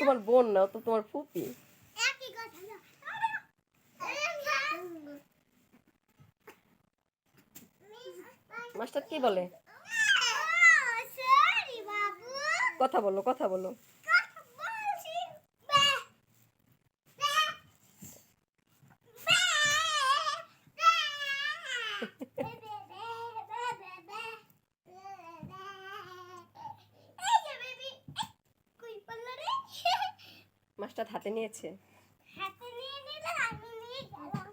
তোমার বোন না, ও তো তোমার ফুপি। মাস্টার কি বলে? কথা বলো, কথা বলো। মাস্টার হাতে নিয়েছে। হাতে নিয়ে নিলাম, আমি নিয়ে গেলাম।